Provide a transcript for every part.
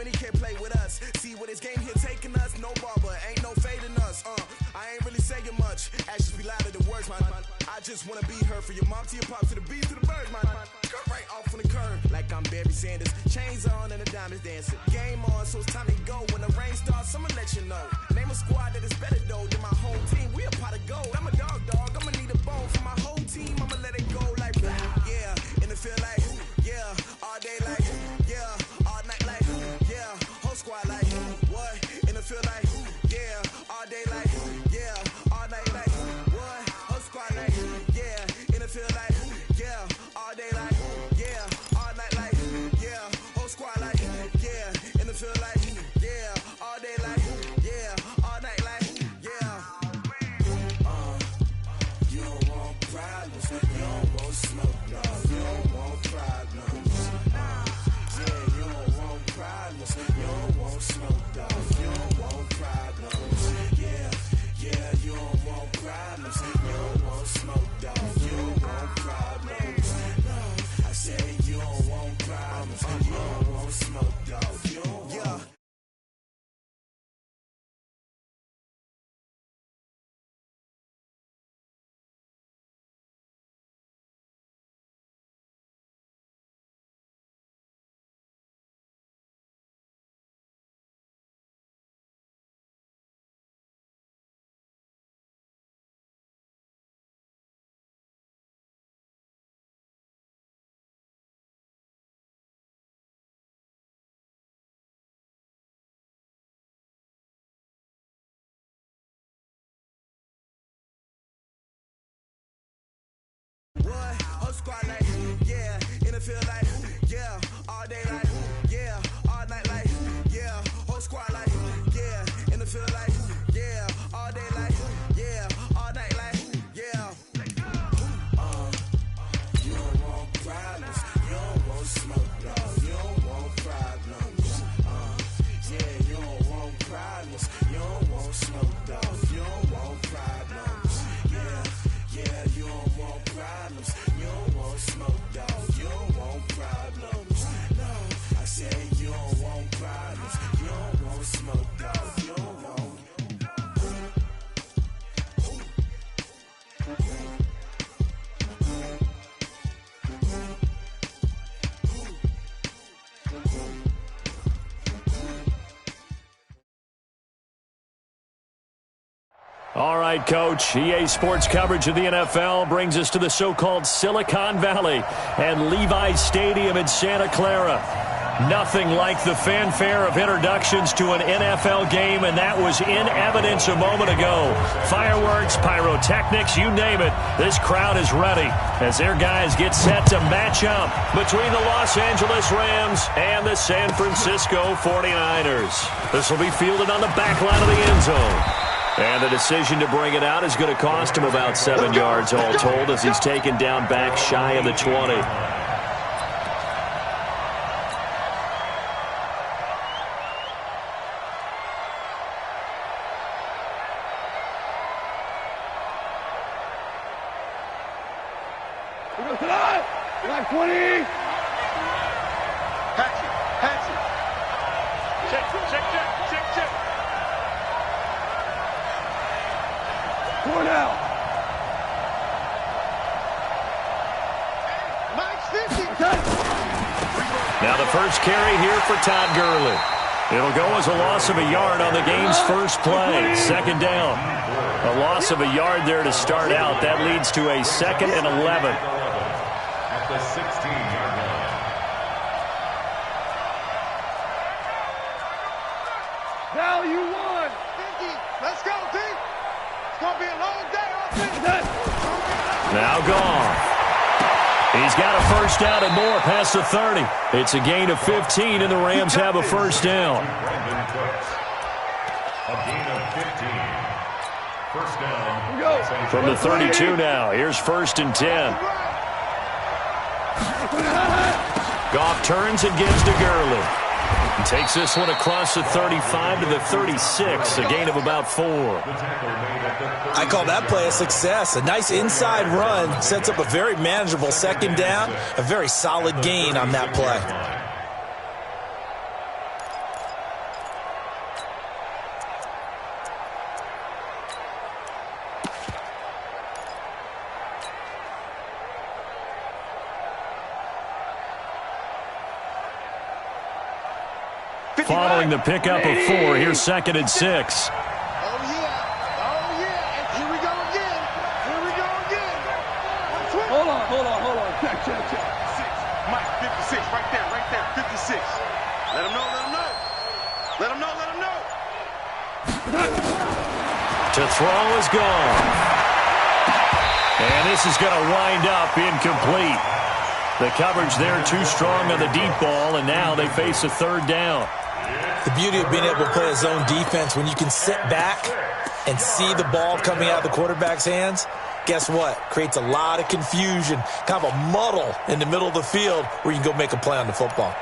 many can't play with us. See where this game here taking us. No barber, ain't no fading us. I ain't really saying much. Actions be louder than words, man. I just wanna be heard from your mom to your pop to the bees to the birds, man. Skirt right off on the curb, like I'm Barry Sanders. Chains on and the diamonds dancing. Game on, so it's time to go. When the rain starts, I'ma let you know. Name a squad that is better though than my home team. We a pot of gold. I'm a dog. I'ma need a bone for my whole team. I'ma let it go like yeah. In the field like yeah. All day like yeah. All night like yeah. Whole squad like what? In the field like yeah. All day like yeah. All night like what? Whole squad like yeah. In the field like yeah. All day like yeah. All night like yeah. Whole squad like yeah. In the field like yeah. All day like yeah. All night like yeah. You don't want problems. You don't want smoke, no. You don't want problems. Yeah, you don't want problems. You don't want smoke, dog. You don't want problems. Yeah, you don't want problems. You don't want smoke, dog. You don't want problems. No, I said you don't want problems. You don't want smoke, dog. You don't want. What? Whole squad like, yeah. In the field like, yeah. All day like, yeah. All night like, yeah. Whole squad like, yeah. In the field like, yeah. All day like, yeah. All night like, yeah. You don't want problems. You don't want smoke, no. You don't want problems. Yeah, you don't want problems. You don't want smoke, dog. You don't want problems. Yeah, you don't want problems. You don't want smoke, dog. You don't want problems. No, I said you don't want problems. You don't want smoke, dog. You don't want. All right, Coach. EA Sports coverage of the NFL brings us to the so-called Silicon Valley and Levi's Stadium in Santa Clara. Nothing like the fanfare of introductions to an NFL game, and that was in evidence a moment ago. Fireworks, pyrotechnics, you name it. This crowd is ready as their guys get set to match up between the Los Angeles Rams and the San Francisco 49ers. This will be fielded on the back line of the end zone. And the decision to bring it out is going to cost him about 7 yards all told as he's taken down back shy of the 20. Like 20. Patch it. Check. Going out. Now the first carry here for Todd Gurley. It'll go as a loss of a yard on the game's first play. Second down. A loss of a yard there to start out. That leads to a 2nd and 11. At the 16-yard line. Now you won. 50. Let's go, team. It's going to be a long day. Now gone. He's got a first down and more past the 30. It's a gain of 15, and the Rams have a first down. A gain of 15. First down. From the 32 now. Here's 1st and 10. Goff turns and gives to Gurley. He takes this one across the 35 to the 36, a gain of about 4. I call that play a success. A nice inside run sets up a very manageable second down, a very solid gain on that play. following the pickup of 4. Here's 2nd and 6. Oh, yeah. Oh, yeah. Here we go again. Here we go again. Hold on. Check. 6. Mike, 56. Right there. 56. Let him know. To throw is gone. And this is going to wind up incomplete. The coverage there too strong on the deep ball, and now they face a 3rd down. The beauty of being able to play a zone defense, when you can sit back and see the ball coming out of the quarterback's hands, guess what? Creates a lot of confusion, kind of a muddle in the middle of the field where you can go make a play on the football.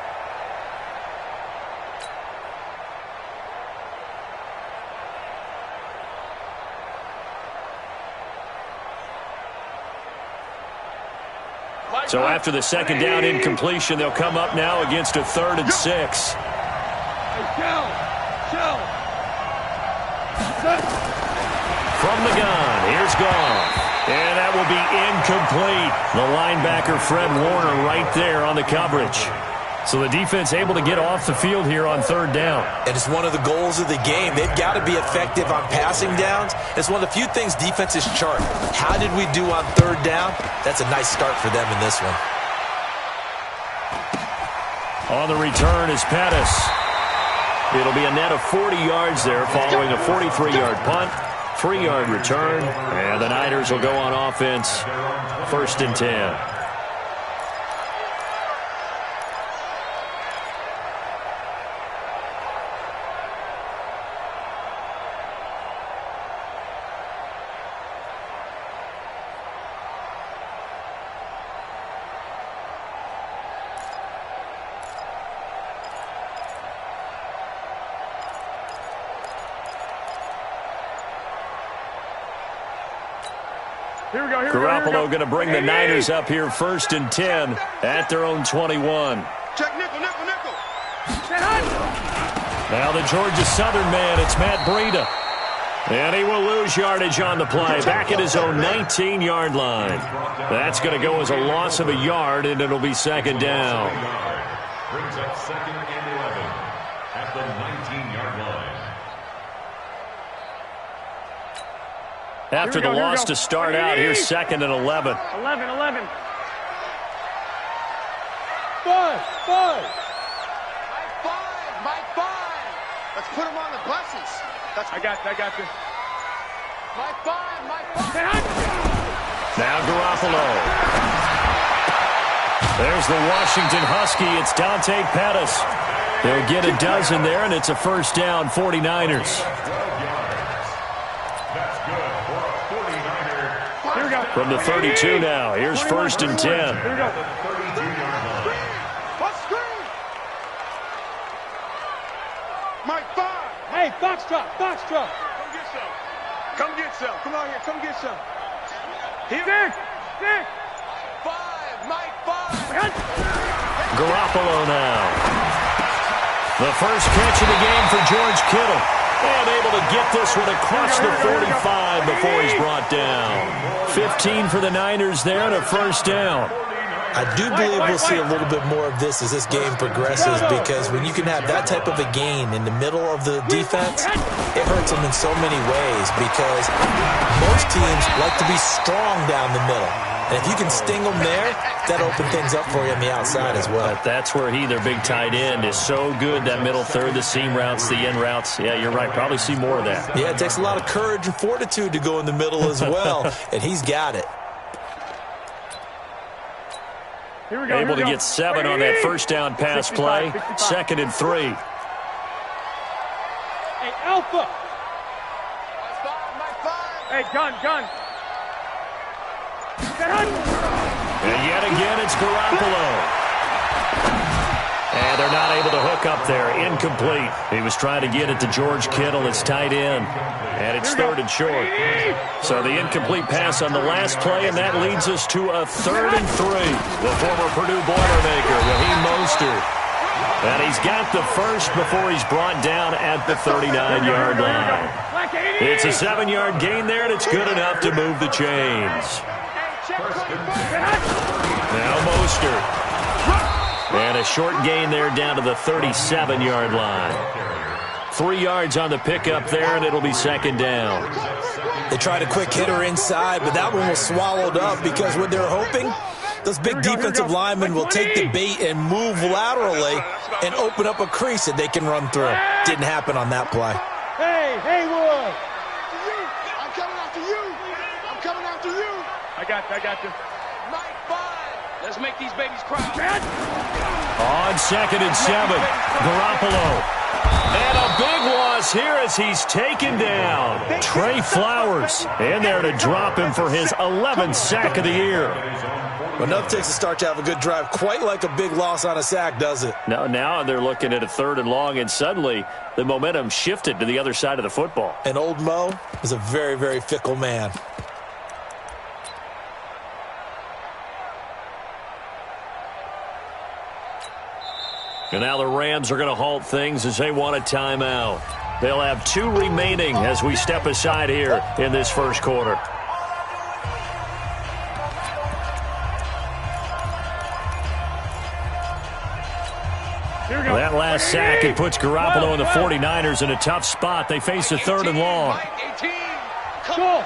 So after the 2nd down incompletion, they'll come up now against a 3rd and 6. From the gun, here's Goff. And that will be incomplete. The linebacker, Fred Warner, right there on the coverage. So the defense able to get off the field here on 3rd down. And it's one of the goals of the game. They've got to be effective on passing downs. It's one of the few things defenses chart. How did we do on 3rd down? That's a nice start for them in this one. On the return is Pettis. It'll be a net of 40 yards there following a 43-yard punt, 3-yard return, and the Niners will go on offense 1st and 10. Garoppolo going to bring the Niners up here 1st and 10 at their own 21. Check nickel. Now the Georgia Southern man, it's Matt Breida. And he will lose yardage on the play, back at his own 19-yard line. That's going to go as a loss of a yard, and it'll be 2nd down. Brings up 2nd and 11 at the 19-yard line. After the loss to start out, here's 2nd and 11. 11. 5. Mike 5. Let's put him on the buses. I got you. Mike 5. Now Garoppolo. There's the Washington Husky. It's Dante Pettis. He'll get a dozen there, and it's a 1st down, 49ers. From the 32 now. Here's 1st and 10. Here we go. Mike 5. Hey, Foxtrot. Come get some. Come on here. Come get some. Here. 5. Mike 5. Garoppolo now. The first catch of the game for George Kittle. And able to get this one across the 45 before he's brought down. 15 for the Niners there and a 1st down. I do believe we'll see a little bit more of this as this game progresses, because when you can have that type of a gain in the middle of the defense, it hurts them in so many ways, because most teams like to be strong down the middle. And if you can sting them there, that opens things up for you on the outside as well. But that's where their big tight end, is so good, that middle third, the seam routes, the in routes. Yeah, you're right. Probably see more of that. Yeah, it takes a lot of courage and fortitude to go in the middle as well, and he's got it. Able to get 7 on that 1st down pass play. 2nd and 3. Hey, Alpha. Hey, gun. And yet again, it's Garoppolo. And they're not able to hook up there. Incomplete. He was trying to get it to George Kittle. It's tight end. And it's 3rd and short. So the incomplete pass on the last play, and that leads us to a 3rd and 3. The former Purdue Boilermaker, Raheem Mostert. And he's got the first before he's brought down at the 39-yard line. It's a 7-yard gain there, and it's good enough to move the chains. Now Mostert. And a short gain there down to the 37-yard line. 3 yards on the pickup there, and it'll be second down. They tried a quick hitter inside, but that one was swallowed up because what they're hoping, those big defensive linemen will take the bait and move laterally and open up a crease that they can run through. Didn't happen on that play. Hey, Haywood! I'm coming after you! I'm coming after you! I got you. Mike, fine! Let's make these babies cry. On 2nd and 7, Garoppolo. And a big loss here as he's taken down. Trey Flowers in there to drop him for his 11th sack of the year. Well, enough takes to start to have a good drive. Quite like a big loss on a sack, does it? Now they're looking at a 3rd and long, and suddenly the momentum shifted to the other side of the football. And old Mo is a very, very fickle man. And now the Rams are going to halt things as they want a timeout. They'll have 2 remaining as we step aside here in this first quarter. That last sack, it puts Garoppolo and the 49ers in a tough spot. They face a 3rd and long. Go!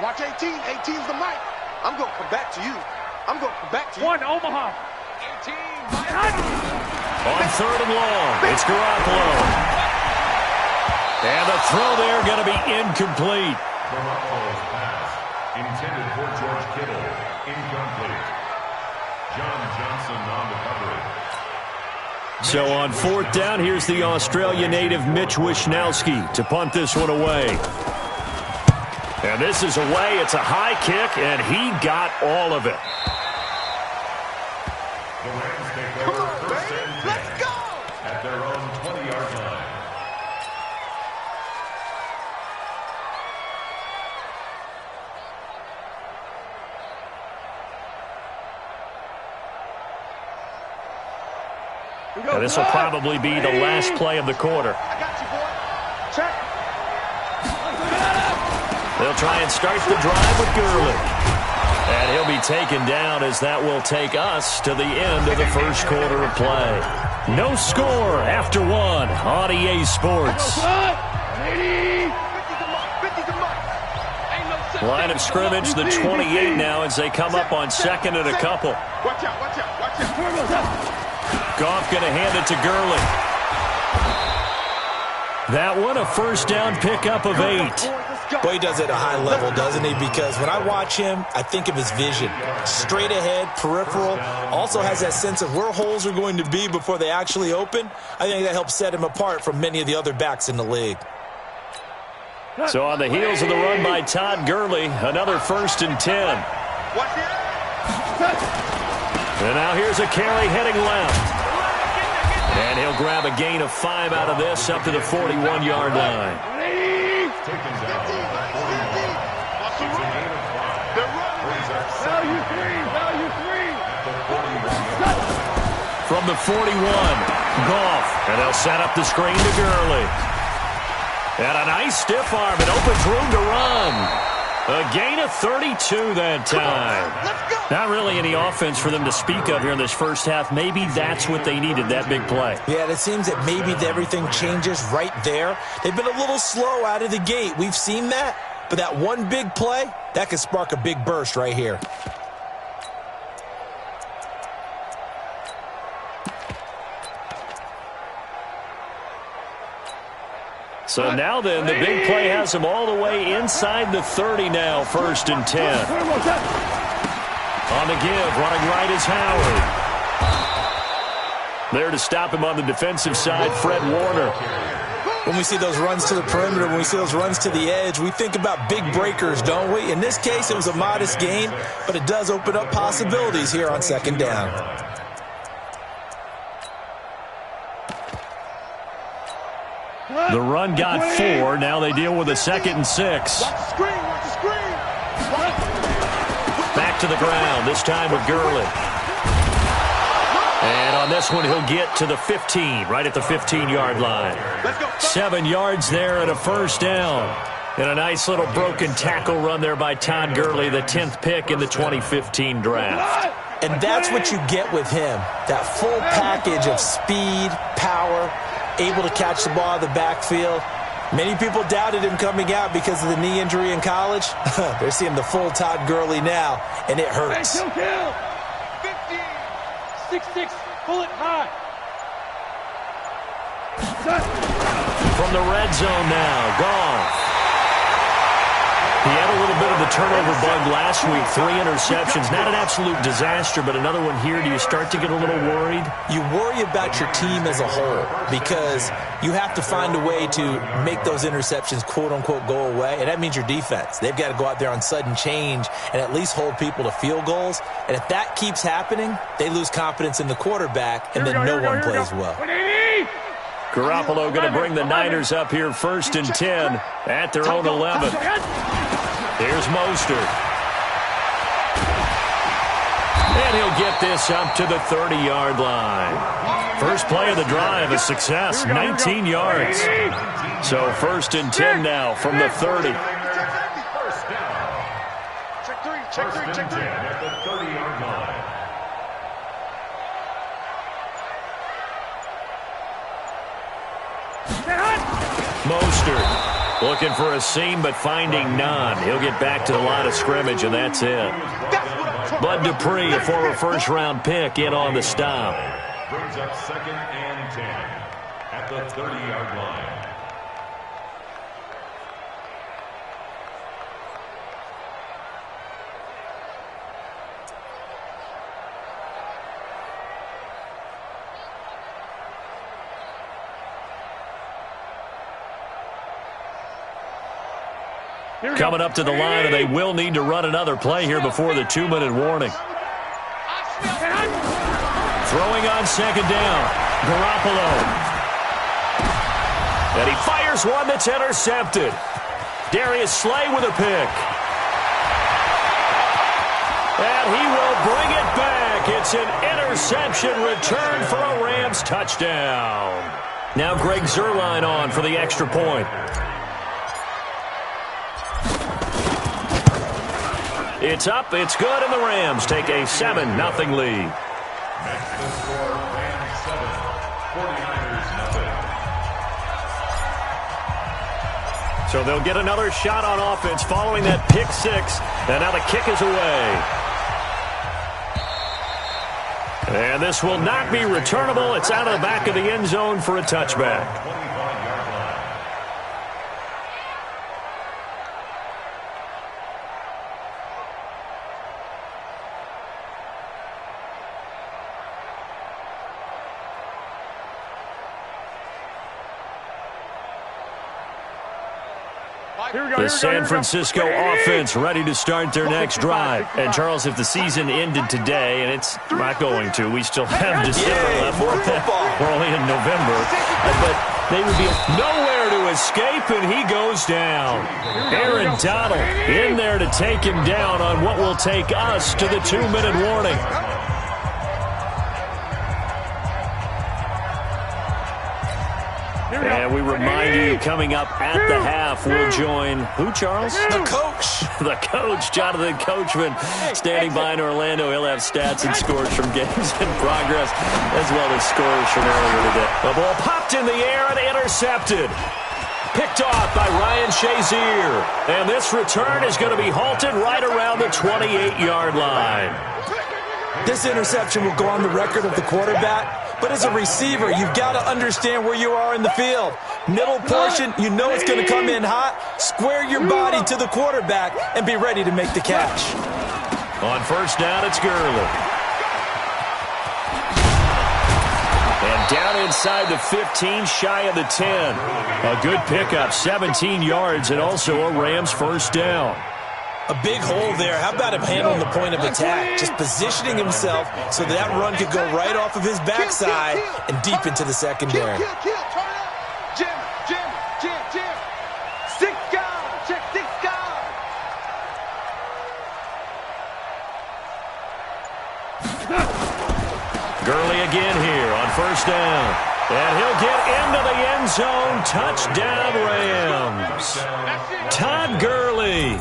Watch 18. 18's the mic. I'm going to come back to you. One, Omaha. 18. On 3rd and long, it's Garoppolo. And the throw there going to be incomplete. Garoppolo's pass, intended for George Kittle, incomplete. John Johnson on the coverage. So on 4th down, here's the Australia native Mitch Wishnowsky to punt this one away. And this is away. It's a high kick, and he got all of it. The Rams take over 1st and 10. Let's go! At their own 20-yard line. And this will probably be the last play of the quarter. I got you, boy. Check. They'll try and start the drive with Gurley. And he'll be taken down as that will take us to the end of the first quarter of play. No score after 1 on EA Sports. Line of scrimmage, the 28 now as they come up on 2nd and a couple. Watch out. Goff going to hand it to Gurley. That one, a 1st down pickup of 8. Boy, he does it at a high level, doesn't he? Because when I watch him, I think of his vision. Straight ahead, peripheral. Also has that sense of where holes are going to be before they actually open. I think that helps set him apart from many of the other backs in the league. So on the heels of the run by Todd Gurley, another 1st and 10. And now here's a carry heading left. And he'll grab a gain of 5 out of this up to the 41-yard line. From the 41, Goff. And they'll set up the screen to Gurley. And a nice stiff arm. It opens room to run. A gain of 32 that time. Not really any offense for them to speak of here in this first half. Maybe that's what they needed, that big play. Yeah, it seems that maybe everything changes right there. They've been a little slow out of the gate. We've seen that. But that one big play, that could spark a big burst right here. So now then, the big play has him all the way inside the 30 now, 1st and 10. On the give, running right is Howard. There to stop him on the defensive side, Fred Warner. When we see those runs to the perimeter, when we see those runs to the edge, we think about big breakers, don't we? In this case, it was a modest gain, but it does open up possibilities here on 2nd down. The run got 4. Now they deal with a 2nd and 6. Back to the ground, this time with Gurley. And on this one, he'll get to the 15, right at the 15-yard line. 7 yards there and a 1st down. And a nice little broken tackle run there by Todd Gurley, the 10th pick in the 2015 draft. And that's what you get with him, that full package of speed, power, able to catch the ball out of the backfield. Many people doubted him coming out because of the knee injury in college. They're seeing the full Todd Gurley now, and it hurts. 15, 6-6, bullet high. From the red zone now, Goff. He had a little bit of the turnover bug last week, 3 interceptions. Not an absolute disaster, but another one here. Do you start to get a little worried? You worry about your team as a whole because you have to find a way to make those interceptions, quote-unquote, go away, and that means your defense. They've got to go out there on sudden change and at least hold people to field goals, and if that keeps happening, they lose confidence in the quarterback, and then no one plays well. Garoppolo going to bring the Niners up here 1st and 10 at their own 11. Here's Mostert. And he'll get this up to the 30-yard line. First play of the drive, a success, 19 yards. So 1st and 10 now from the 30. Check three at the 30-yard line. Mostert looking for a seam, but finding none. He'll get back to the line of scrimmage, and that's it. Bud Dupree, a former first-round pick, in on the stop. Brings up 2nd and 10 at the 30-yard line. Coming up to the line, and they will need to run another play here before the 2-minute warning. Throwing on 2nd down, Garoppolo. And he fires one that's intercepted. Darius Slay with a pick. And he will bring it back. It's an interception return for a Rams touchdown. Now Greg Zuerlein on for the extra point. It's up, it's good, and the Rams take a 7-0 lead. Next to score, Rams 7, 49ers 0. So they'll get another shot on offense following that pick 6, and now the kick is away. And this will not be returnable. It's out of the back of the end zone for a touchback. 25-yard line. The San Francisco offense ready to start their next drive. And, Charles, if the season ended today, and it's not going to, we still have December left. More football. We're only in November. But they would be nowhere to escape, and he goes down. Aaron Donald in there to take him down on what will take us to the 2-minute warning. And we remind you, coming up at the half, we'll join who, Charles? The coach. The coach, Jonathan Coachman, standing by in Orlando. He'll have stats and scores from games in progress, as well as scores from earlier today. The ball popped in the air and intercepted. Picked off by Ryan Shazier. And this return is going to be halted right around the 28-yard line. This interception will go on the record of the quarterback. But as a receiver, you've got to understand where you are in the field. Middle portion, you know it's going to come in hot. Square your body to the quarterback and be ready to make the catch. On 1st down, it's Gurley. And down inside the 15, shy of the 10. A good pickup, 17 yards, and also a Rams 1st down. A big hole there. How about him handling the point of attack? Just positioning himself so that run could go right off of his backside and deep into the secondary. Jim. 6 guys. Check 6 guys. Gurley again here on 1st down. And he'll get into the end zone. Touchdown, Rams. Todd Gurley.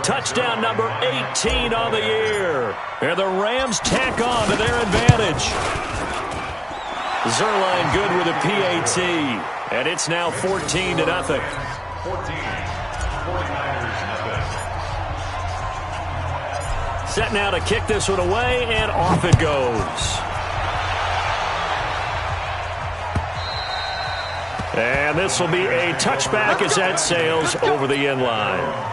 Touchdown number 18 on the year. And the Rams tack on to their advantage. Zerline good with a PAT. And it's now 14-0. 14. 49ers nothing. Set now to kick this one away, and off it goes. And this will be a touchback as that sails over the end line.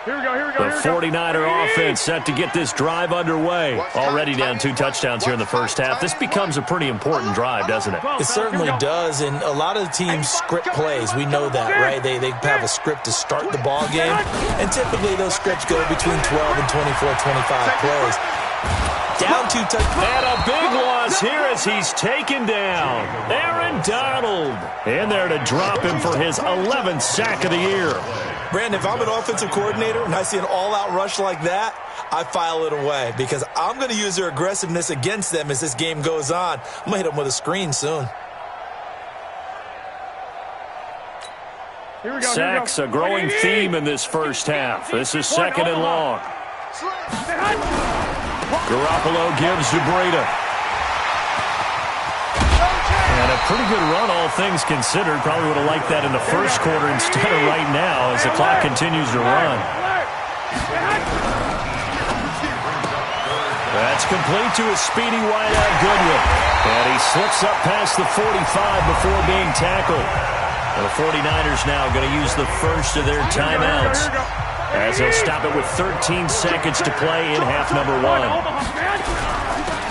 Here we go. The 49er offense set to get this drive underway. Already down 2 touchdowns here in the first half. This becomes a pretty important drive, doesn't it? It certainly does, and a lot of the teams script plays. We know that, right? They have a script to start the ball game, and typically those scripts go between 12 and 24, 25 plays. Down 2 touchdowns. And a big loss here as he's taken down. Aaron Donald in there to drop him for his 11th sack of the year. Brandon, if I'm an offensive coordinator and I see an all-out rush like that, I file it away because I'm going to use their aggressiveness against them as this game goes on. I'm going to hit them with a screen soon. Sacks, a growing theme in this first half. This is 2nd and long. Garoppolo gives to Breida. And a pretty good run, all things considered. Probably would have liked that in the first quarter instead of right now as the clock continues to run. That's complete to a speedy wideout Goodwin. And he slips up past the 45 before being tackled. And the 49ers now going to use the first of their timeouts, as they'll stop it with 13 seconds to play in half number 1.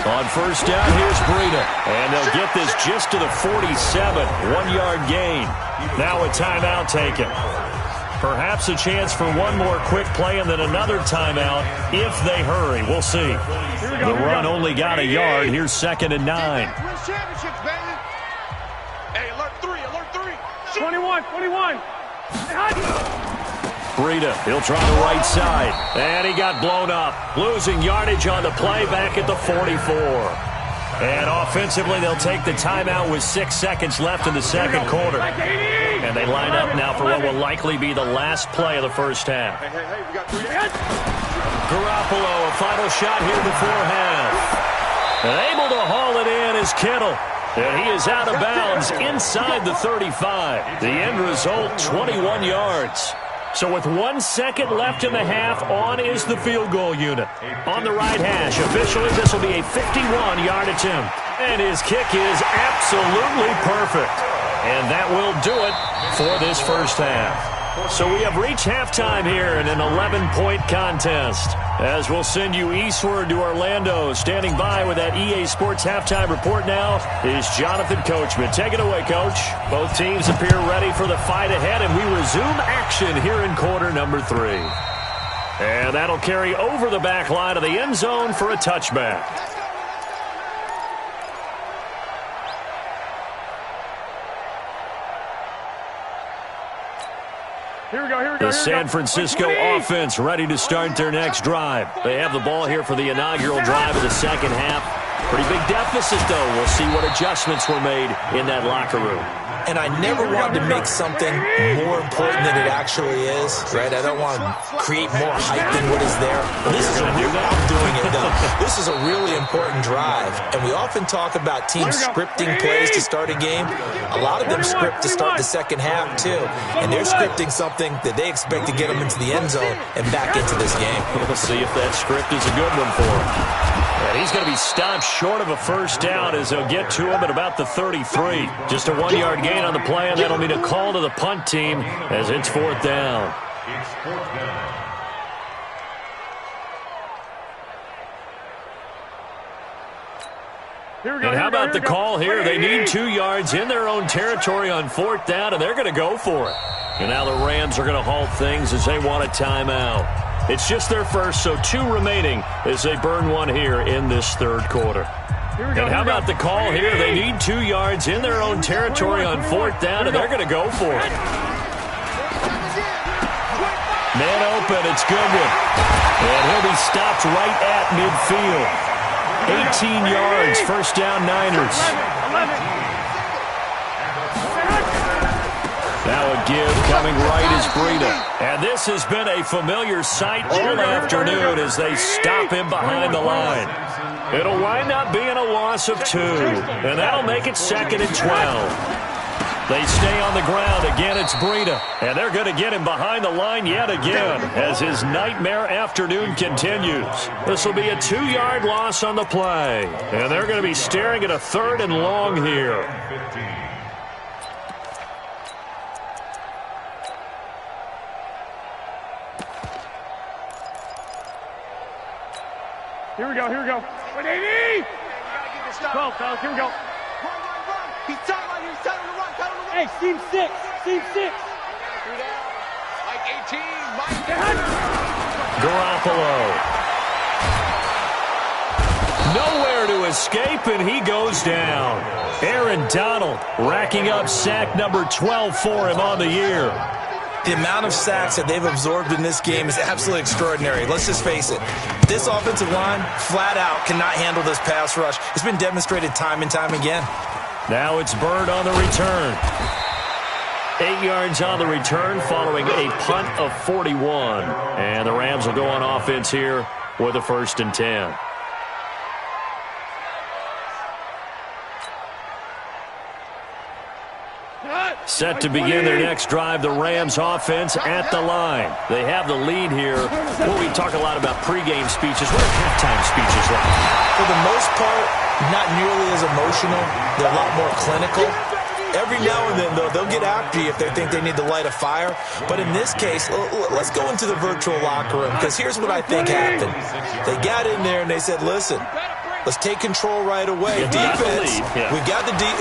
On first down, here's Breida. And they'll get this just to the 47. 1-yard gain. Now a timeout taken. Perhaps a chance for one more quick play and then another timeout if they hurry. We'll see. The run only got a yard. Here's 2nd and 9. Hey, alert 3. 21. Breida, he'll try the right side. And he got blown up. Losing yardage on the play back at the 44. And offensively, they'll take the timeout with 6 seconds left in the second quarter. And they line up now for what will likely be the last play of the first half. Hey, we got 3. Garoppolo, a final shot here before half. And able to haul it in is Kittle. And he is out of bounds inside the 35. The end result, 21 yards. So with 1 second left in the half, on is the field goal unit. On the right hash, officially this will be a 51-yard attempt. And his kick is absolutely perfect. And that will do it for this first half. So we have reached halftime here in an 11-point contest. As we'll send you eastward to Orlando. Standing by with that EA Sports halftime report now is Jonathan Coachman. Take it away, Coach. Both teams appear ready for the fight ahead, and we resume action here in quarter number 3. And that'll carry over the back line of the end zone for a touchback. Here we go. The San Francisco offense ready to start their next drive. They have the ball here for the inaugural drive of the second half. Pretty big deficit, though. We'll see what adjustments were made in that locker room. And I never want to make something more important than it actually is, right? I don't want to create more hype than what is there. This is I'm doing it, though. This is a really important drive. And we often talk about teams scripting plays to start a game. A lot of them script to start the second half, too. And they're scripting something that they expect to get them into the end zone and back into this game. We'll see if that script is a good one for him. And he's going to be stopped short of a first down as they'll get to him at about the 33. Just a 1-yard gain on the play, and that'll mean a call to the punt team as it's 4th down. It's 4th down. And how about the call here? They need 2 yards in their own territory on 4th down, and they're going to go for it. And now the Rams are going to halt things as they want a timeout. It's just their first, so 2 remaining as they burn one here in this third quarter. And how about the call here? They need 2 yards in their own territory on 4th down, and they're going to go for it. Man open, it's Goodwin. And he'll be stopped right at midfield. 18 yards, first down Niners. Now a give coming right is Breida. And this has been a familiar sight all afternoon as they stop him behind the line. It'll wind up being a loss of 2, and that'll make it 2nd and 12. They stay on the ground. Again, it's Breida. And they're going to get him behind the line yet again as his nightmare afternoon continues. This will be a 2-yard loss on the play. And they're going to be staring at a 3rd and long here. Here we go, here we go. 180! 12, fellas, here we go. He's tight right here, he's tight on the right, tight on the right. Hey, seam 6, seam 6. Mike 18, Mike Garoppolo. Nowhere to escape, and he goes down. Aaron Donald racking up sack number 12 for him on the year. The amount of sacks that they've absorbed in this game is absolutely extraordinary. Let's just face it. This offensive line, flat out, cannot handle this pass rush. It's been demonstrated time and time again. Now it's Bird on the return. 8 yards on the return following a punt of 41. And the Rams will go on offense here with a 1st and 10. Set to begin their next drive, the Rams offense at the line. They have the lead here. Well, we talk a lot about pregame speeches. What are halftime speeches like? For the most part, not nearly as emotional. They're a lot more clinical. Every now and then, though, they'll get after you if they think they need to light a fire. But in this case, let's go into the virtual locker room, because here's what I think happened. They got in there and they said, listen, let's take control right away. Defense, we got the lead.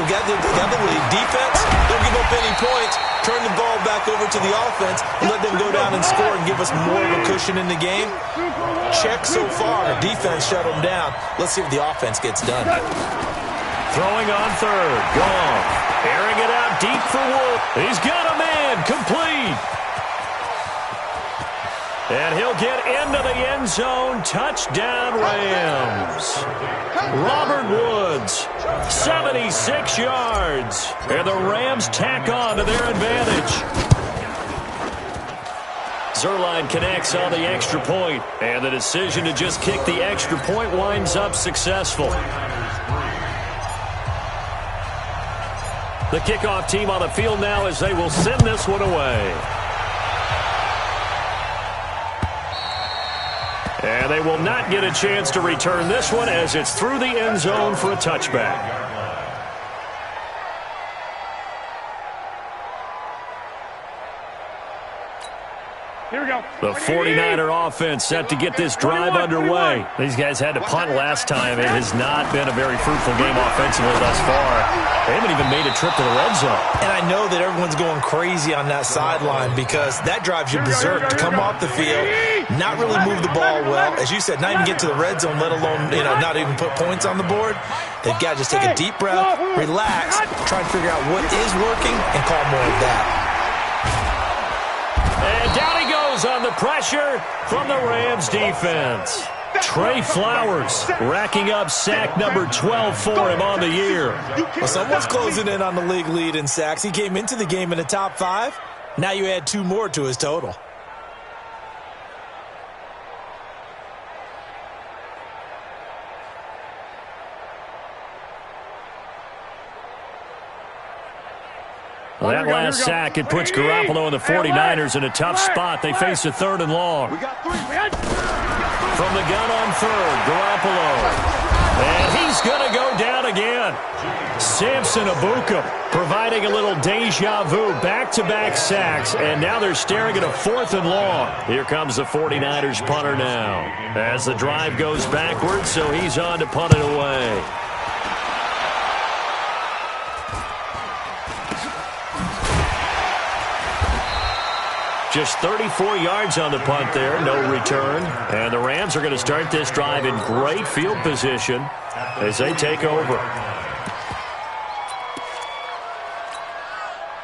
Defense, don't give up any points. Turn the ball back over to the offense and let them go down and score and give us more of a cushion in the game. Check so far. Defense shut them down. Let's see if the offense gets done. Throwing on 3rd. Gone. Airing it out deep for Wolf. He's got a man. Complete. And he'll get into the end zone. Touchdown, Rams. Robert Woods, 76 yards. And the Rams tack on to their advantage. Zerline connects on the extra point. And the decision to just kick the extra point winds up successful. The kickoff team on the field now as they will send this one away. And they will not get a chance to return this one as it's through the end zone for a touchback. Here we go. The 49er offense set to get this drive underway. These guys had to punt last time. It has not been a very fruitful game offensively thus far. They haven't even made a trip to the red zone. And I know that everyone's going crazy on that sideline because that drives you berserk to come off the field, not really move the ball well. As you said, not even get to the red zone, let alone, not even put points on the board. They've got to just take a deep breath, relax, try to figure out what is working, and call more of that. And down he goes on the pressure from the Rams defense. Trey Flowers racking up sack number 12 for him on the year. Well, someone's closing in on the league lead in sacks. He came into the game in the top 5. Now you add 2 more to his total. Well, that last sack, it puts Garoppolo and the 49ers in a tough spot. They face a 3rd and long. From the gun on 3rd, Garoppolo. And he's going to go down again. Samson Abuka providing a little deja vu, back-to-back sacks, and now they're staring at a 4th and long. Here comes the 49ers punter now. As the drive goes backwards, so he's on to punt it away. Just 34 yards on the punt there, no return. And the Rams are going to start this drive in great field position as they take over.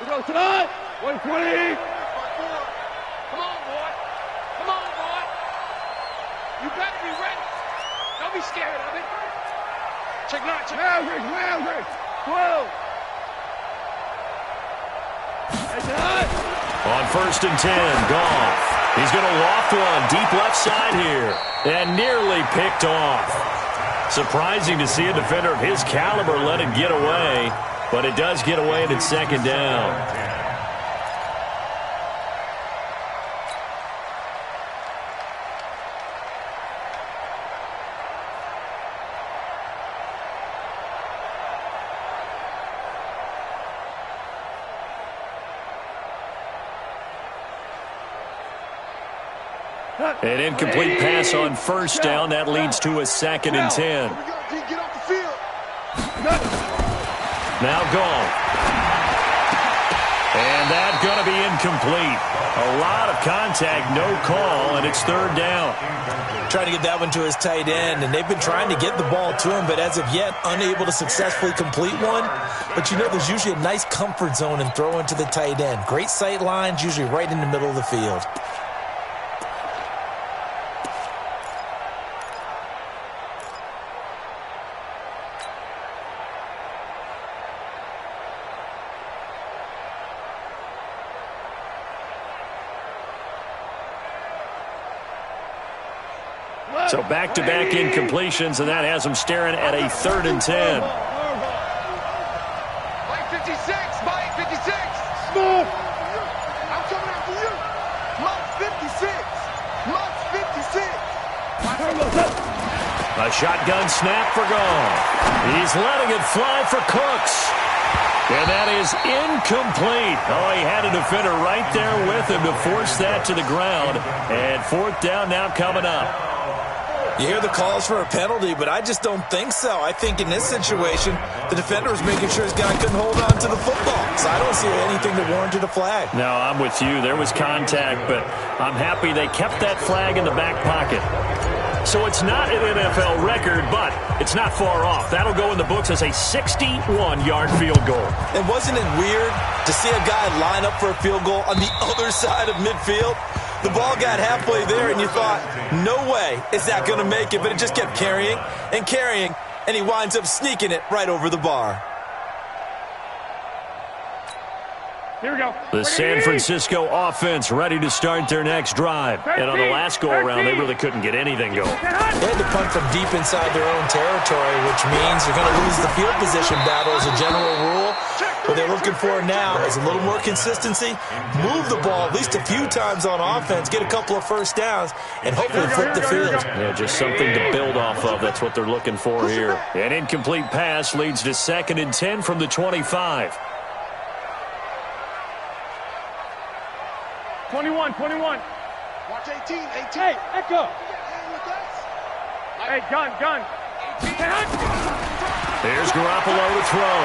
We go tonight. 120. Come on, boy. Come on, boy. You better be ready. Don't be scared of it. Check it out. 12. On 1st and 10, Goff. He's going to loft one deep left side here. And nearly picked off. Surprising to see a defender of his caliber let it get away. But it does get away and it's 2nd down. An incomplete pass on 1st down. That leads to a 2nd and 10. Get off the field. Now Goff. And that's going to be incomplete. A lot of contact, no call, and it's 3rd down. Trying to get that one to his tight end, and they've been trying to get the ball to him, but as of yet, unable to successfully complete one. But you know, there's usually a nice comfort zone in throwing to the tight end. Great sight lines, usually right in the middle of the field. So back-to-back incompletions, and that has them staring at a 3rd and 10. Mike 56, Mike 56. Smooth. I'm coming after you. Mike 56. Mike 56. A shotgun snap for Goff. He's letting it fly for Cooks. And that is incomplete. Oh, he had a defender right there with him to force that to the ground. And 4th down now coming up. You hear the calls for a penalty, but I just don't think so. I think in this situation, the defender was making sure his guy couldn't hold on to the football. So I don't see anything that warranted a flag. No, I'm with you. There was contact, but I'm happy they kept that flag in the back pocket. So it's not an NFL record, but it's not far off. That'll go in the books as a 61-yard field goal. And wasn't it weird to see a guy line up for a field goal on the other side of midfield? The ball got halfway there, and you thought, no way is that going to make it. But it just kept carrying and carrying, and he winds up sneaking it right over the bar. Here we go. The San Francisco offense ready to start their next drive. And on the last go-around, they really couldn't get anything going. They had to punt from deep inside their own territory, which means you're going to lose the field position battle as a general rule. What they're looking for now is a little more consistency, move the ball at least a few times on offense, get a couple of 1st downs, and hopefully flip the field. Yeah, just something to build off of. That's what they're looking for here. An incomplete pass leads to 2nd and 10 from the 25. 21. Watch 18. Hey, Echo. Hey, gun. There's Garoppolo to throw.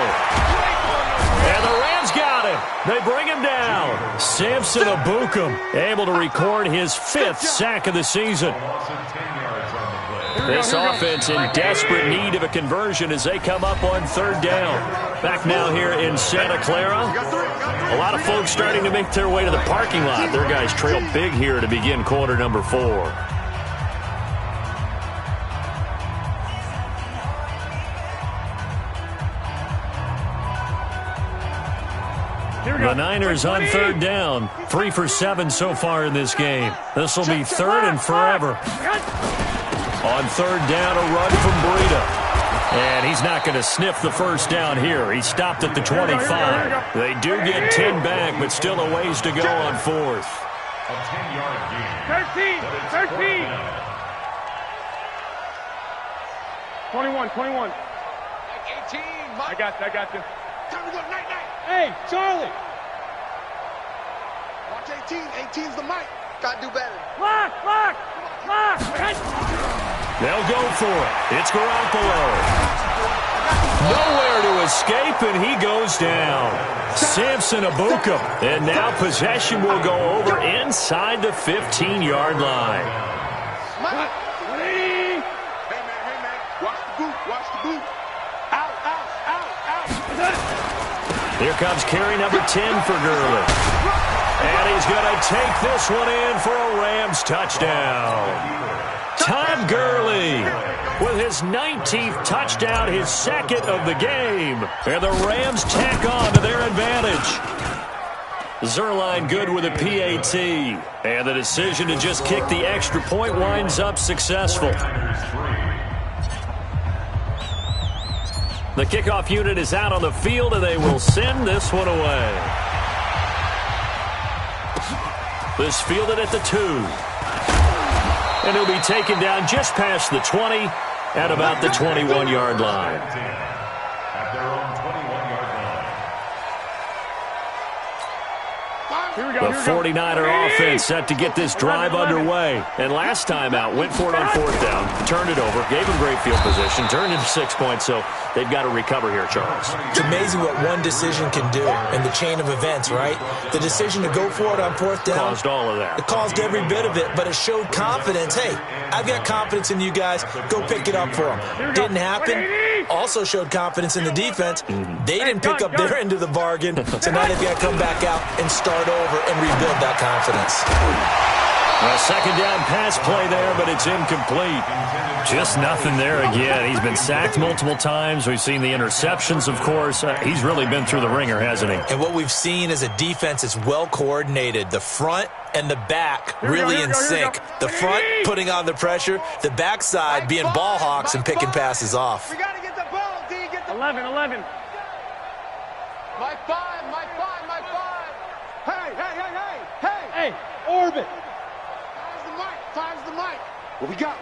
And the Rams got him. They bring him down. Samson Ebukam able to record his 5th sack of the season. This offense in desperate need of a conversion as they come up on 3rd down. Back now here in Santa Clara. A lot of folks starting to make their way to the parking lot. Their guys trail big here to begin quarter number 4. The Niners on 3rd down. 3 for 7 so far in this game. This will be 3rd and forever. On 3rd down, a run from Breida. And he's not going to sniff the 1st down here. He stopped at the 25. They do get 10 back, but still a ways to go on 4th. A 10-yard gain. 13. 21. 18. I got you. Time to go. Night. Hey, Charlie. Watch 18. 18's the mic. Got to do better. Lock. They'll go for it. It's Garoppolo. Nowhere to escape, and he goes down. Samson Ebukam. And now possession will go over inside the 15-yard line. Hey, man. Watch the boot. Out. Here comes carry number 10 for Gurley. And he's going to take this one in for a Rams touchdown. Todd Gurley with his 19th touchdown, his 2nd of the game. And the Rams tack on to their advantage. Zerline good with a PAT. And the decision to just kick the extra point winds up successful. The kickoff unit is out on the field, and they will send this one away. This fielded at the 2. And he'll be taken down just past the 20 at about the 21-yard line. At their own 21-yard line. The 49er offense set to get this drive underway. And last time out, went for it on 4th down, turned it over, gave them great field position, turned into 6 points, so they've got to recover here, Charles. It's amazing what one decision can do in the chain of events, right? The decision to go for it on 4th down. Caused all of that. It caused every bit of it, but it showed confidence. Hey, I've got confidence in you guys. Go pick it up for them. Didn't happen. Also showed confidence in the defense. They didn't pick up their end of the bargain, so now they've got to come back out and start over and rebuild that confidence. A second down pass play there, but it's incomplete. Just nothing there again. He's been sacked multiple times. We've seen the interceptions, of course. He's really been through the ringer, hasn't he? And what we've seen is a defense that's well coordinated. The front and the back really in sync. The front putting on the pressure. The backside being ball hawks and picking passes off. We got to get the ball, D. Get the 11. My 5. Hey, orbit. Time's the mic. What we got?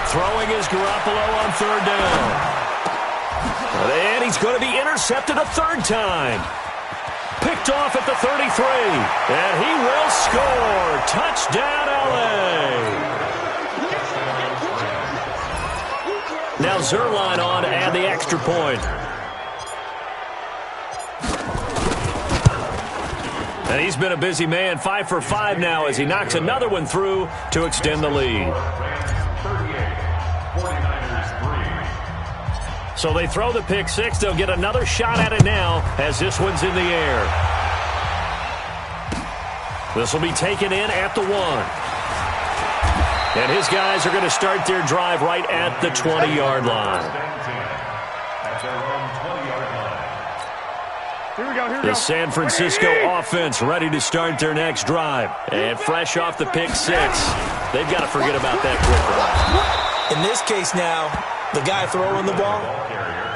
Throwing is Garoppolo on 3rd down. And he's going to be intercepted a 3rd time. Picked off at the 33. And he will score. Touchdown, L.A. Now Zerline on to add the extra point. And he's been a busy man, 5 for 5 now as he knocks another one through to extend the lead. So they throw the pick 6. They'll get another shot at it now as this one's in the air. This will be taken in at the 1. And his guys are going to start their drive right at the 20-yard line. The San Francisco offense ready to start their next drive. And fresh off the pick 6. They've got to forget about that quickly. In this case now, the guy throwing the ball,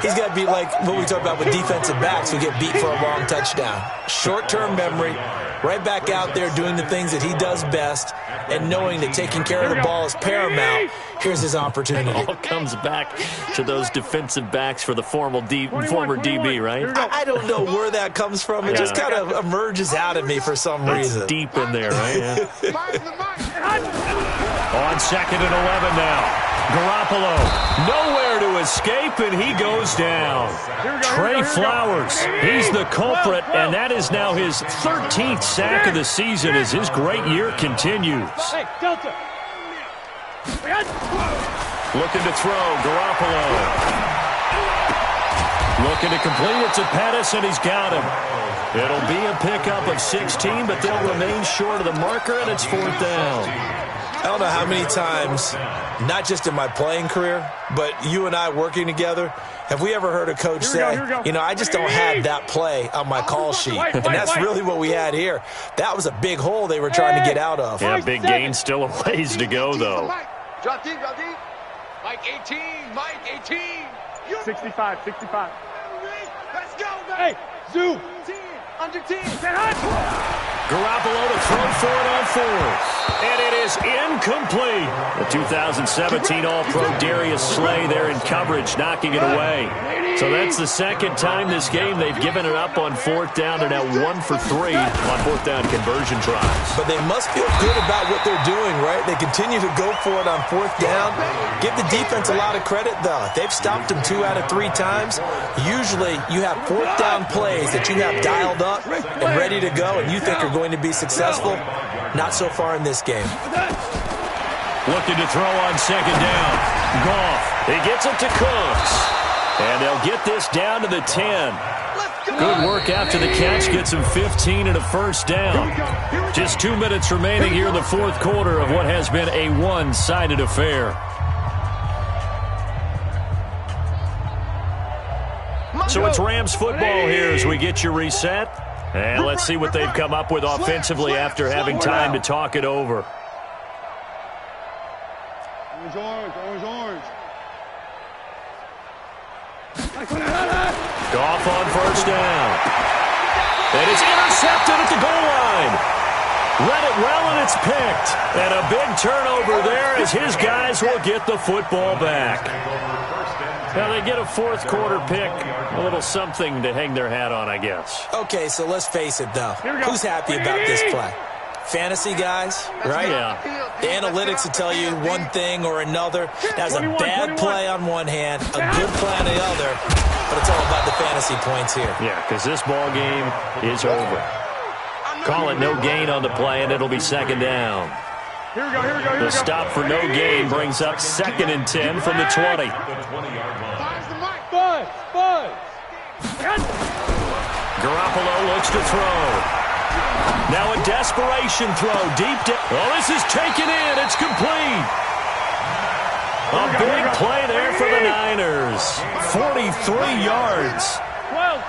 he's got to be like what we talked about with defensive backs who get beat for a long touchdown. Short-term memory, right back out there doing the things that he does best, and knowing that taking care of the ball is paramount. Here's his opportunity. It all comes back to those defensive backs for the former DB, right? I don't know where that comes from. It just kind of emerges out of me for some reason. It's deep in there, right? Yeah. On 2nd and 11 now. Garoppolo, nowhere to escape, and he goes down. Trey Flowers, he's the culprit, and that is now his 13th sack of the season as his great year continues. Hey, Delta. Looking to throw, Garoppolo. Looking to complete it to Pettis, and he's got him. It'll be a pickup of 16, but they'll remain short of the marker, and it's 4th down. I don't know how many times, not just in my playing career, but you and I working together, have we ever heard a coach say, I just don't have that play on my call sheet. And that's really what we had here. That was a big hole they were trying to get out of. Yeah, big gain, still a ways to go, though. Drop deep. Mike 18. 65. Let's go, man. Hey, Zoo. Under 10. Garoppolo to throw for it on 4th. And it is incomplete. The 2017 All-Pro Darius Slay there in coverage, knocking it away. So that's the second time this game they've given it up on 4th down, and now 1 for 3 on 4th down conversion tries. But they must feel good about what they're doing, right? They continue to go for it on 4th down. Give the defense a lot of credit, though. They've stopped them 2 out of 3 times. Usually you have 4th down plays that you have dialed up and ready to go and you think are going to be successful. Not so far in this game. Looking to throw on 2nd down. Goff. He gets it to Cooks. And they'll get this down to the 10. Good work after the catch. Gets him 15 and a 1st down. Just 2 minutes remaining here in the 4th quarter of what has been a one-sided affair. So it's Rams football here as we get you reset. And let's see what they've come up with offensively after having time to talk it over. Orange. Goff on first down. And it's intercepted at the goal line. Read it well, and it's picked. And a big turnover there as his guys will get the football back. Now they get a fourth quarter pick. A little something to hang their hat on, I guess. Okay, so let's face it, though. Who's happy about this play? Fantasy guys, right? Yeah. The analytics will tell you one thing or another. That's a bad play on one hand, a good play on the other, but it's all about the fantasy points here. Yeah, because this ball game is over. Call it no gain on the play, and it'll be second down. Here we go. The stop for no gain brings up 2nd and 10 from the 20. Garoppolo looks to throw. Now a desperation throw deep down. Oh, this is taken in. It's complete. A big play there for the Niners. 43 yards.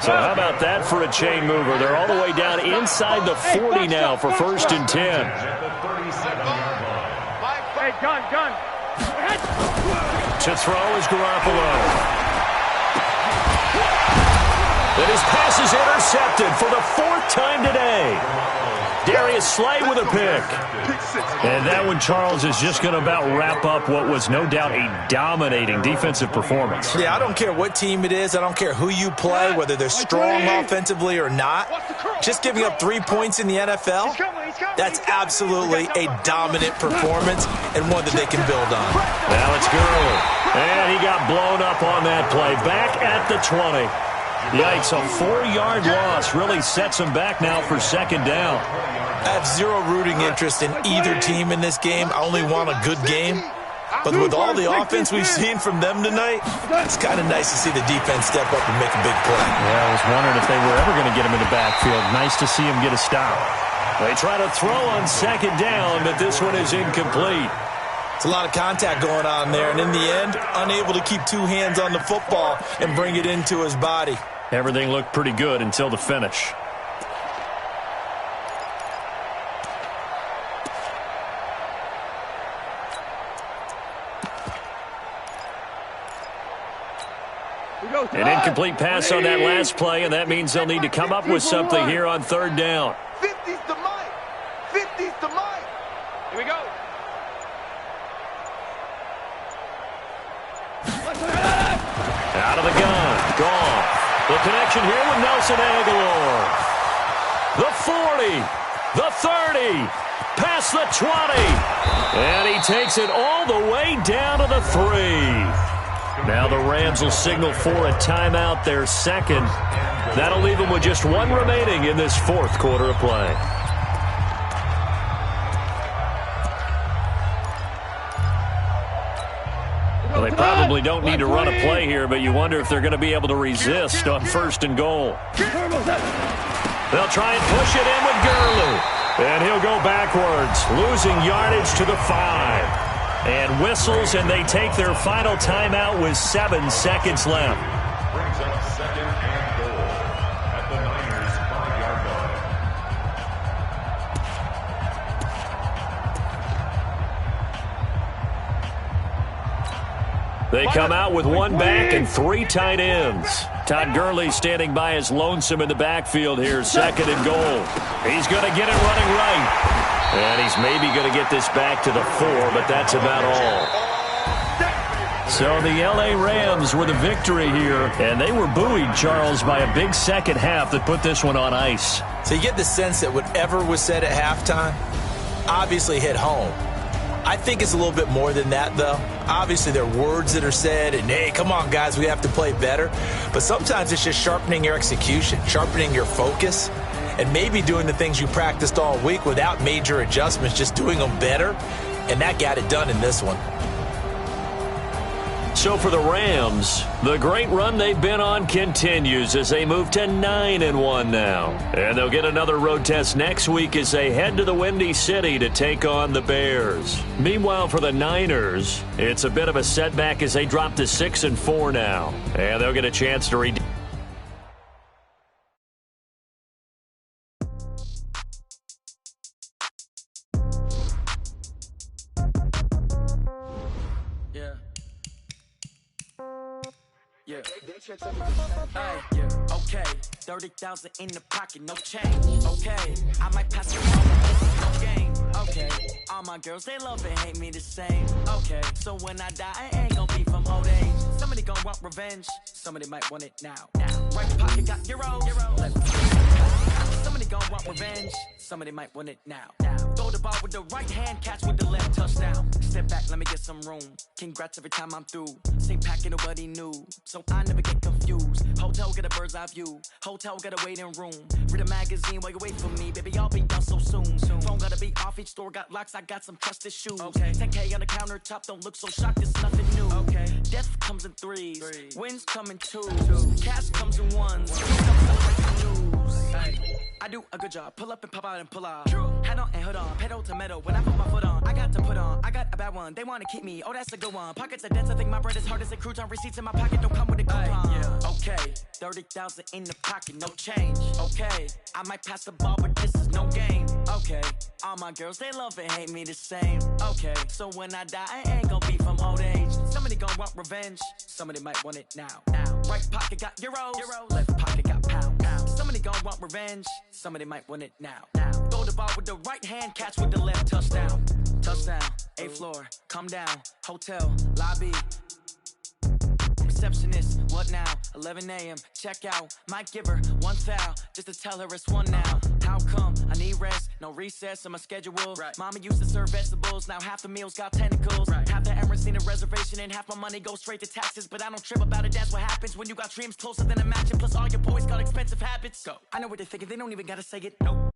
So how about that for a chain mover? They're all the way down inside the 40 now for 1st and 10. Hey, gun. To throw is Garoppolo. And his pass is intercepted for the 4th time today. Darius Slay with a pick. And that one, Charles, is just going to about wrap up what was no doubt a dominating defensive performance. Yeah, I don't care what team it is. I don't care who you play, whether they're strong offensively or not. Just giving up 3 points in the NFL, that's absolutely a dominant performance and one that they can build on. Now it's Gurley. And he got blown up on that play. Back at the 20. Yikes, a 4-yard loss really sets him back now for 2nd down. I have zero rooting interest in either team in this game. I only want a good game. But with all the offense we've seen from them tonight, it's kind of nice to see the defense step up and make a big play. Yeah, I was wondering if they were ever going to get him in the backfield. Nice to see him get a stop. They try to throw on 2nd down, but this one is incomplete. It's a lot of contact going on there, and in the end, unable to keep 2 hands on the football and bring it into his body. Everything looked pretty good until the finish. An incomplete pass on that last play, and that means they'll need to come up with something here on 3rd down. 50's the mic. 50's the mic. Here we go. Out of the gun. Gone. The connection here with Nelson Aguilar. The 40. The 30. Past the 20. And he takes it all the way down to the 3. Now the Rams will signal for a timeout, their 2nd. That'll leave them with just 1 remaining in this 4th quarter of play. Well, they probably don't need to run a play here, but you wonder if they're going to be able to resist on 1st and goal. They'll try and push it in with Gurley. And he'll go backwards, losing yardage to the 5. And whistles, and they take their final timeout with 7 seconds left. Brings up 2nd and goal at the Niners' 5-yard line. They come out with 1 back and 3 tight ends. Todd Gurley standing by as lonesome in the backfield here, 2nd and goal. He's going to get it running right. And he's maybe going to get this back to the 4, but that's about all. So the L.A. Rams were the victory here, and they were buoyed, Charles, by a big second half that put this one on ice. So you get the sense that whatever was said at halftime obviously hit home. I think it's a little bit more than that, though. Obviously, there are words that are said, and, hey, come on, guys, we have to play better. But sometimes it's just sharpening your execution, sharpening your focus, and maybe doing the things you practiced all week without major adjustments, just doing them better. And that got it done in this one. So for the Rams, the great run they've been on continues as they move to 9-1 now. And they'll get another road test next week as they head to the Windy City to take on the Bears. Meanwhile, for the Niners, it's a bit of a setback as they drop to 6-4 now. And they'll get a chance to redeem. Yeah. Hey, yeah. Okay. 30,000 in the pocket, no change. Okay. I might pass it on, no game. Okay. All my girls, they love and hate me the same. Okay. So when I die, I ain't gonna be from old age. Somebody gonna want revenge. Somebody might want it now. Right pocket got euros. Left pocket. Somebody gonna want revenge. Somebody might want it now. Throw the ball with the right hand, catch with the left, touchdown. Step back, let me get some room. Congrats every time I'm through. Same packet, nobody new, so I never get confused. Hotel get a bird's eye view. Hotel get a waiting room. Read a magazine while you wait for me, baby. I'll be done so soon. Phone gotta be off, each store got locks. I got some trusted shoes. Okay. 10K on the countertop, don't look so shocked. It's nothing new. Okay. Death comes in threes. Wins come in twos. Cash comes in ones. I do a good job. Pull up and pop out and pull out. Hat on and hood on. Pedal to metal. When I put my foot on, I got to put on. I got a bad one. They want to keep me. Oh, that's a good one. Pockets are dense. I think my bread is hard as a crouton. Receipts in my pocket don't come with a coupon. Yeah. Okay. 30,000 in the pocket. No change. Okay. I might pass the ball, but this is no game. Okay. All my girls, they love and hate me the same. Okay. So when I die, I ain't gonna be from old age. Somebody gonna want revenge. Somebody might want it now. Right pocket got euros. Left pocket got pounds. Somebody gonna want revenge. Somebody might want it now. Throw the ball with the right hand, catch with the left, touchdown. Touchdown, 8th floor, come down, hotel, lobby. Receptionist, what now? 11 a.m., check out. Might give her one foul, just to tell her it's one now. How come? I need rest, no recess in my schedule. Right. Mama used to serve vegetables, now half the meals got tentacles. Right. Half the Emirates need a reservation and half my money goes straight to taxes. But I don't trip about it, that's what happens when you got dreams closer than a match. And plus all your boys got expensive habits. Go. I know what they're thinking, they don't even gotta say it. Nope.